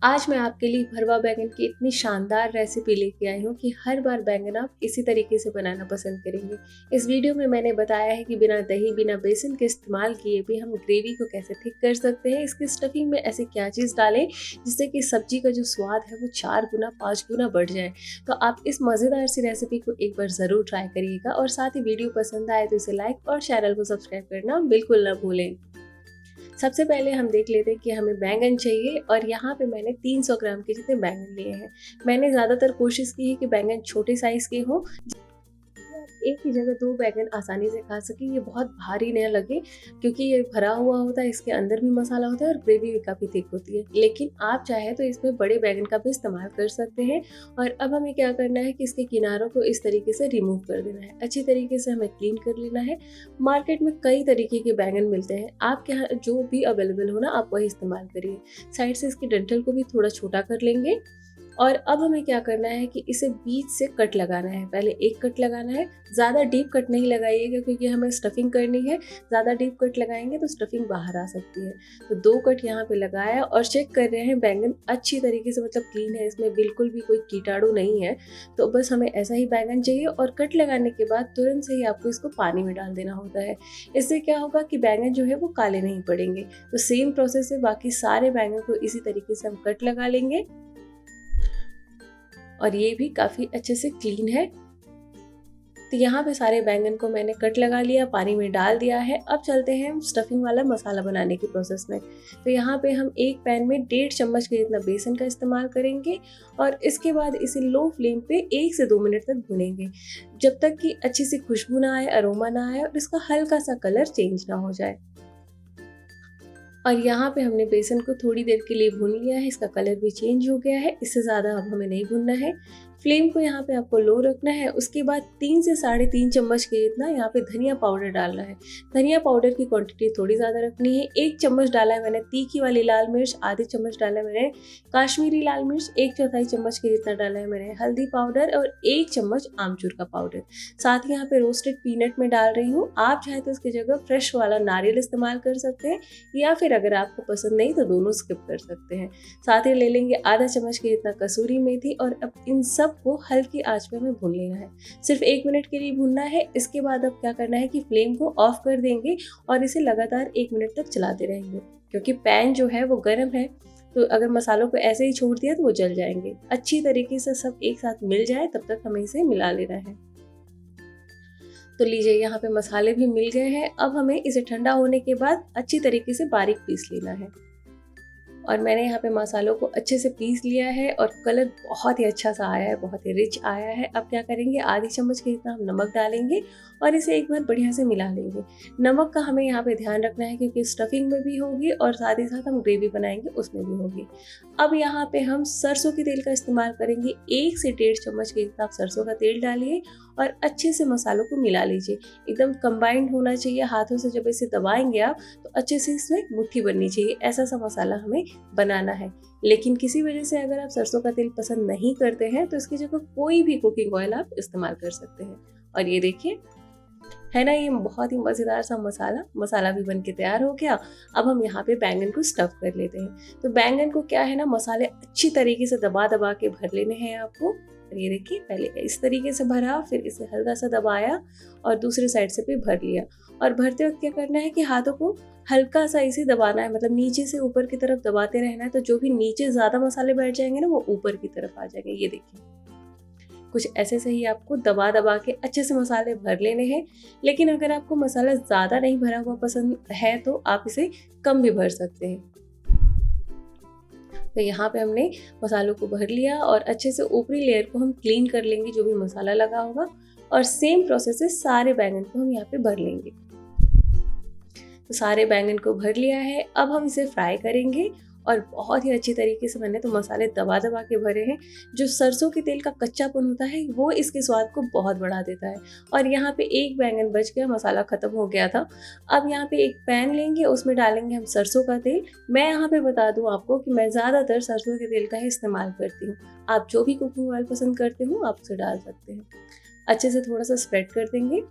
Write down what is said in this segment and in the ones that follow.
आज मैं आपके लिए भरवा बैंगन की इतनी शानदार रेसिपी लेके आई हूँ कि हर बार बैंगन आप इसी तरीके से बनाना पसंद करेंगे। इस वीडियो में मैंने बताया है कि बिना दही बिना बेसन के इस्तेमाल किए भी हम ग्रेवी को कैसे थिक कर सकते हैं। इसकी स्टफिंग में ऐसी क्या चीज़ डालें जिससे कि सब्जी का जो स्वाद है वो 4 गुना 5 गुना बढ़ जाए। तो आप इस मज़ेदार सी रेसिपी को एक बार ज़रूर ट्राई करिएगा और साथ ही वीडियो पसंद आए तो इसे लाइक और चैनल को सब्सक्राइब करना बिल्कुल ना भूलें। सबसे पहले हम देख लेते हैं कि हमें बैंगन चाहिए और यहाँ पे मैंने 300 ग्राम के जितने बैंगन लिए हैं। मैंने ज़्यादातर कोशिश की है कि बैंगन छोटे साइज़ के हों, एक ही जगह 2 बैंगन आसानी से खा सकें, ये बहुत भारी ना लगे क्योंकि ये भरा हुआ होता है, इसके अंदर भी मसाला होता है और ग्रेवी भी काफ़ी थिक होती है। लेकिन आप चाहे तो इसमें बड़े बैंगन का भी इस्तेमाल कर सकते हैं। और अब हमें क्या करना है कि इसके किनारों को इस तरीके से रिमूव कर देना है, अच्छी तरीके से हमें क्लीन कर लेना है। मार्केट में कई तरीके के बैंगन मिलते हैं, आपके यहाँ जो भी अवेलेबल हो ना आप वही इस्तेमाल करिए। साइड से इसके डंठल को भी थोड़ा छोटा कर लेंगे और अब हमें क्या करना है कि इसे बीच से कट लगाना है। पहले एक कट लगाना है, ज़्यादा डीप कट नहीं लगाइएगा क्योंकि हमें स्टफिंग करनी है। ज़्यादा डीप कट लगाएंगे तो स्टफिंग बाहर आ सकती है। तो 2 कट यहाँ पे लगाया और चेक कर रहे हैं बैंगन अच्छी तरीके से, मतलब क्लीन है, इसमें बिल्कुल भी कोई कीटाणु नहीं है। तो बस हमें ऐसा ही बैंगन चाहिए और कट लगाने के बाद तुरंत से ही आपको इसको पानी में डाल देना होता है। इससे क्या होगा कि बैंगन जो है वो काले नहीं पड़ेंगे। तो सेम प्रोसेस है, बाकी सारे बैंगन को इसी तरीके से हम कट लगा लेंगे और ये भी काफ़ी अच्छे से क्लीन है। तो यहाँ पे सारे बैंगन को मैंने कट लगा लिया, पानी में डाल दिया है। अब चलते हैं स्टफिंग वाला मसाला बनाने के प्रोसेस में। तो यहाँ पे हम एक पैन में 1.5 चम्मच के जितना बेसन का इस्तेमाल करेंगे और इसके बाद इसे लो फ्लेम पे 1 से 2 मिनट तक भूनेंगे, जब तक कि अच्छी सी खुशबू ना आए, अरोमा ना आए और इसका हल्का सा कलर चेंज ना हो जाए। और यहाँ पे हमने बेसन को थोड़ी देर के लिए भून लिया है, इसका कलर भी चेंज हो गया है। इससे ज़्यादा अब हमें नहीं भूनना है। फ्लेम को यहाँ पे आपको लो रखना है। उसके बाद 3 से 3.5 चम्मच के इतना यहाँ पे धनिया पाउडर डालना है। धनिया पाउडर की क्वांटिटी थोड़ी ज़्यादा रखनी है। 1 चम्मच डाला है मैंने तीखी वाली लाल मिर्च, आधे चम्मच डाला है मैंने काश्मीरी लाल मिर्च, 1/4 चम्मच के जितना डाला है मैंने हल्दी पाउडर और 1 चम्मच आमचूर का पाउडर। साथ ही यहाँ पे रोस्टेड पीनट में डाल रही हूँ। आप चाहे तो इसकी जगह फ्रेश वाला नारियल इस्तेमाल कर सकते हैं या फिर अगर आपको पसंद नहीं तो दोनों स्किप कर सकते हैं। साथ ही ले लेंगे आधा चम्मच के जितना कसूरी मेथी और अब इन सब को हल्की आंच पे हमें भून लेना है। सिर्फ 1 मिनट के लिए भूनना है। इसके बाद अब क्या करना है कि फ्लेम को ऑफ कर देंगे और इसे लगातार 1 मिनट तक चलाते रहेंगे क्योंकि पैन जो है वो गर्म है। तो अगर मसालों को ऐसे ही छोड़ दिया तो वो जल जाएंगे। अच्छी तरीके से सब एक साथ मिल जाए तब तक हमें इसे मिला लेना है। तो लीजिए यहाँ पे मसाले भी मिल गए हैं। अब हमें इसे ठंडा होने के बाद अच्छी तरीके से बारीक पीस लेना है और मैंने यहाँ पे मसालों को अच्छे से पीस लिया है और कलर बहुत ही अच्छा सा आया है, बहुत ही रिच आया है। अब क्या करेंगे, आधी चम्मच के जितना हम नमक डालेंगे और इसे एक बार बढ़िया से मिला लेंगे। नमक का हमें यहाँ पे ध्यान रखना है क्योंकि स्टफिंग में भी होगी और साथ ही साथ हम ग्रेवी बनाएंगे उसमें भी होगी। अब यहाँ पे हम सरसों के तेल का इस्तेमाल करेंगे। 1 से 1.5 चम्मच के जितना आप सरसों का तेल डालिए और अच्छे से मसालों को मिला लीजिए। एकदम कंबाइंड होना चाहिए। हाथों से जब इसे दबाएंगे आप तो अच्छे से इसमें मुट्ठी बननी चाहिए। ऐसा सा मसाला हमें बनाना है। लेकिन किसी वजह से अगर आप सरसों का तेल पसंद नहीं करते हैं तो इसकी जगह कोई भी कुकिंग ऑयल आप इस्तेमाल कर सकते हैं। और ये देखिए, है ना, ये बहुत ही मज़ेदार सा मसाला भी बन के तैयार हो गया। अब हम यहाँ पे बैंगन को स्टफ कर लेते हैं। तो बैंगन को क्या है ना, मसाले अच्छी तरीके से दबा दबा के भर लेने हैं आपको। ये देखिए, पहले इस तरीके से भरा, फिर इसे हल्का सा दबाया और दूसरी साइड से भी भर लिया। और भरते वक्त क्या करना है कि हाथों को हल्का सा इसे दबाना है, मतलब नीचे से ऊपर की तरफ दबाते रहना है। तो जो भी नीचे ज़्यादा मसाले बैठ जाएंगे ना वो ऊपर की तरफ आ जाएंगे। ये देखिए, कुछ ऐसे से ही आपको दबा दबा के अच्छे से मसाले भर लेने हैं। लेकिन अगर आपको मसाला ज़्यादा नहीं भरा हुआ पसंद है तो आप इसे कम भी भर सकते हैं। तो यहाँ पे हमने मसालों को भर लिया और अच्छे से ऊपरी लेयर को हम क्लीन कर लेंगे जो भी मसाला लगा होगा। और सेम प्रोसेस से सारे बैंगन को हम यहाँ पे भर लेंगे। तो सारे बैंगन को भर लिया है। अब हम इसे फ्राई करेंगे और बहुत ही अच्छी तरीके से मैंने तो मसाले दबा दबा के भरे हैं। जो सरसों के तेल का कच्चापन होता है वो इसके स्वाद को बहुत बढ़ा देता है। और यहाँ पे एक बैंगन बच गया, मसाला खत्म हो गया था। अब यहाँ पे एक पैन लेंगे, उसमें डालेंगे हम सरसों का तेल। मैं यहाँ पे बता दूँ आपको कि मैं ज़्यादातर सरसों के तेल का ही इस्तेमाल करती हूँ। आप जो भी कुकिंग ऑयल पसंद करते हो आप उसे डाल सकते हैं। अच्छे से थोड़ा सा स्प्रेड कर देंगे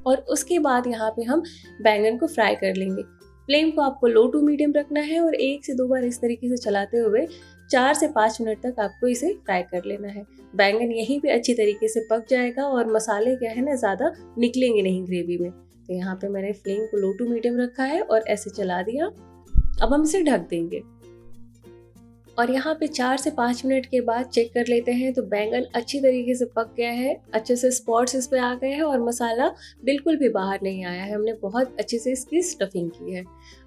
और उसके बाद यहाँ पे हम बैंगन को फ्राई कर लेंगे। फ्लेम को आपको लो टू मीडियम रखना है और 1 से 2 बार इस तरीके से चलाते हुए 4 से 5 मिनट तक आपको इसे फ्राई कर लेना है। बैंगन यहीं पे अच्छी तरीके से पक जाएगा और मसाले क्या है ना ज़्यादा निकलेंगे नहीं ग्रेवी में। तो यहाँ पे मैंने फ्लेम को लो टू मीडियम रखा है और ऐसे चला दिया। अब हम इसे ढक देंगे और यहाँ पे 4 से 5 मिनट के बाद चेक कर लेते हैं तो बैंगन अच्छी तरीके से पक गया है, अच्छे से स्पॉट्स इस पे आ गए हैं और मसाला बिल्कुल भी बाहर नहीं आया है। हमने बहुत अच्छे से इसकी स्टफिंग की है।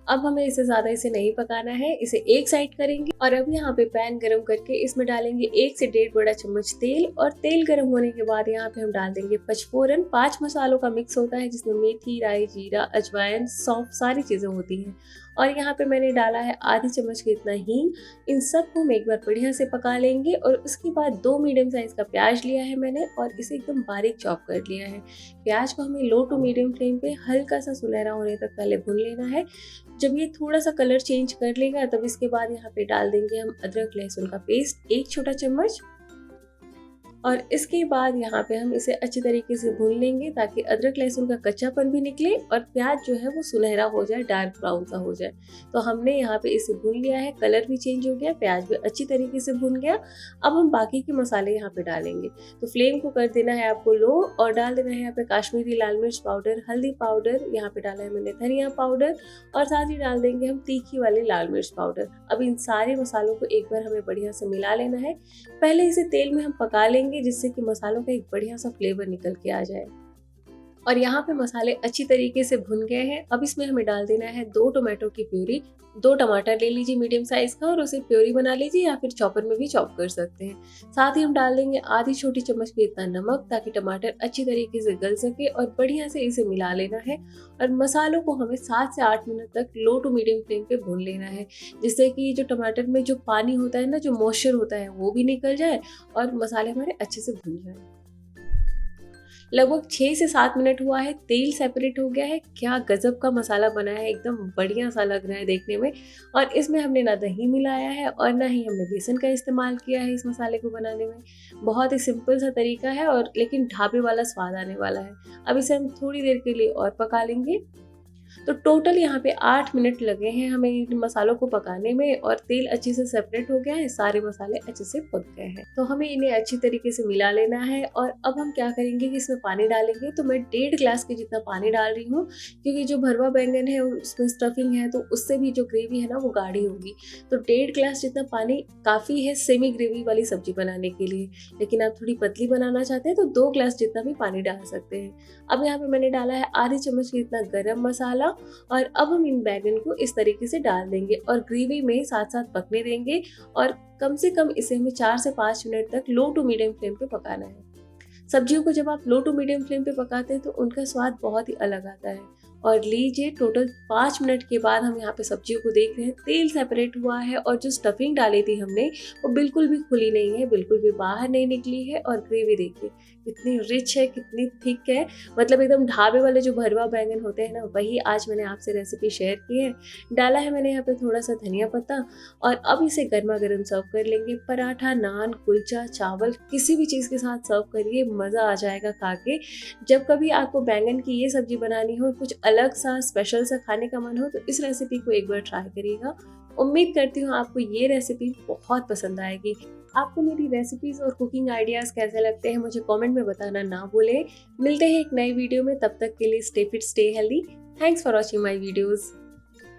अब हमें ज़्यादा इसे नहीं पकाना है, इसे एक साइड करेंगे और अब यहाँ पे पैन गरम करके इसमें डालेंगे 1 से 1.5 बड़ा चम्मच तेल और तेल गरम होने के बाद यहाँ पे हम डाल देंगे पचफोरन। 5 मसालों का मिक्स होता है जिसमें मेथी, राई, जीरा, अजवाइन, सौंफ सारी चीज़ें होती हैं और यहाँ पे मैंने डाला है आधी चम्मच के इतना हींग। इन सबको हम एक बार बढ़िया से पका लेंगे और उसके बाद 2 मीडियम साइज़ का प्याज लिया है मैंने और इसे एकदम बारीक चॉप कर लिया है। प्याज को हमें लो टू मीडियम फ्लेम पे हल्का सा सुनहरा होने तक पहले भून लेना है। जब ये थोड़ा सा कलर चेंज कर लेगा तब इसके बाद यहाँ पे डाल देंगे हम अदरक लहसुन का पेस्ट 1 छोटा चम्मच और इसके बाद यहाँ पे हम इसे अच्छी तरीके से भून लेंगे ताकि अदरक लहसुन का कच्चापन भी निकले और प्याज जो है वो सुनहरा हो जाए, डार्क ब्राउन सा हो जाए। तो हमने यहाँ पे इसे भून लिया है, कलर भी चेंज हो गया, प्याज भी अच्छी तरीके से भून गया। अब हम बाकी के मसाले यहाँ पे डालेंगे। तो फ्लेम को कर देना है आपको लो और डाल देना है यहाँ पे काश्मीरी लाल मिर्च पाउडर, हल्दी पाउडर, यहाँ पे डाला है मैंने धनिया पाउडर और साथ ही डाल देंगे हम तीखी वाली लाल मिर्च पाउडर। अब इन सारे मसालों को एक बार हमें बढ़िया से मिला लेना है। पहले इसे तेल में हम पका लेंगे जिससे कि मसालों का एक बढ़िया सा फ्लेवर निकल के आ जाए। और यहाँ पे मसाले अच्छी तरीके से भुन गए हैं। अब इसमें हमें डाल देना है 2 टोमेटो की प्यूरी। 2 टमाटर ले लीजिए मीडियम साइज का और उसे प्यूरी बना लीजिए या फिर चॉपर में भी चॉप कर सकते हैं। साथ ही हम डाल देंगे आधी छोटी चम्मच के इतना नमक ताकि टमाटर अच्छी तरीके से गल सके और बढ़िया से इसे मिला लेना है। और मसालों को हमें 7 से 8 मिनट तक लो टू मीडियम फ्लेम पे भून लेना है जिससे कि जो टमाटर में जो पानी होता है ना, जो मॉइस्चर होता है वो भी निकल जाए और मसाले हमारे अच्छे से भून जाए। लगभग 6 से 7 मिनट हुआ है, तेल सेपरेट हो गया है। क्या गजब का मसाला बना है, एकदम बढ़िया सा लग रहा है देखने में। और इसमें हमने ना दही मिलाया है और ना ही हमने बेसन का इस्तेमाल किया है इस मसाले को बनाने में। बहुत ही सिंपल सा तरीका है और लेकिन ढाबे वाला स्वाद आने वाला है। अब इसे हम थोड़ी देर के लिए और पका लेंगे। तो टोटल यहाँ पे 8 मिनट लगे हैं हमें इन मसालों को पकाने में और तेल अच्छे से सेपरेट हो गया है, सारे मसाले अच्छे से पक गए हैं। तो हमें इन्हें अच्छी तरीके से मिला लेना है। और अब हम क्या करेंगे कि इसमें पानी डालेंगे। तो मैं 1.5 गिलास के जितना पानी डाल रही हूँ क्योंकि जो भरवा बैंगन है उसमें स्टफिंग है तो उससे भी जो ग्रेवी है ना वो गाढ़ी होगी। तो 1.5 गिलास जितना पानी काफ़ी है सेमी ग्रेवी वाली सब्जी बनाने के लिए। लेकिन आप थोड़ी पतली बनाना चाहते हैं तो 2 गिलास जितना भी पानी डाल सकते हैं। अब यहाँ पे मैंने डाला है आधी चम्मच के इतना गरम मसाला और अब हम इन बैंगन को इस तरीके से डाल देंगे और ग्रेवी में साथ साथ पकने देंगे और कम से कम इसे हमें 4 से 5 मिनट तक लो टू मीडियम फ्लेम पे पकाना है। सब्जियों को जब आप लो टू मीडियम फ्लेम पे पकाते हैं तो उनका स्वाद बहुत ही अलग आता है। और लीजिए टोटल 5 मिनट के बाद हम यहाँ पे सब्जियों को देख रहे हैं, तेल सेपरेट हुआ है और जो स्टफिंग डाली थी हमने वो बिल्कुल भी खुली नहीं है, बिल्कुल भी बाहर नहीं निकली है। और ग्रेवी देखिए कितनी रिच है, कितनी थिक है, मतलब एकदम ढाबे वाले जो भरवा बैंगन होते हैं ना वही आज मैंने आपसे रेसिपी शेयर की है। डाला है मैंने यहाँ पे थोड़ा सा धनिया पत्ता और अब इसे गर्मा गर्म सर्व कर लेंगे। पराठा, नान, कुलचा, चावल किसी भी चीज़ के साथ सर्व करिए, मज़ा आ जाएगा खा के। जब कभी आपको बैंगन की ये सब्जी बनानी हो, कुछ अलग सा स्पेशल सा खाने का मन हो तो इस रेसिपी को एक बार ट्राई करिएगा। उम्मीद करती हूँ आपको ये रेसिपी बहुत पसंद आएगी। आपको मेरी रेसिपीज और कुकिंग आइडियाज़ कैसे लगते हैं मुझे कमेंट में बताना ना भूलें। मिलते हैं एक नई वीडियो में, तब तक के लिए stay fit, stay healthy. Thanks for watching my videos.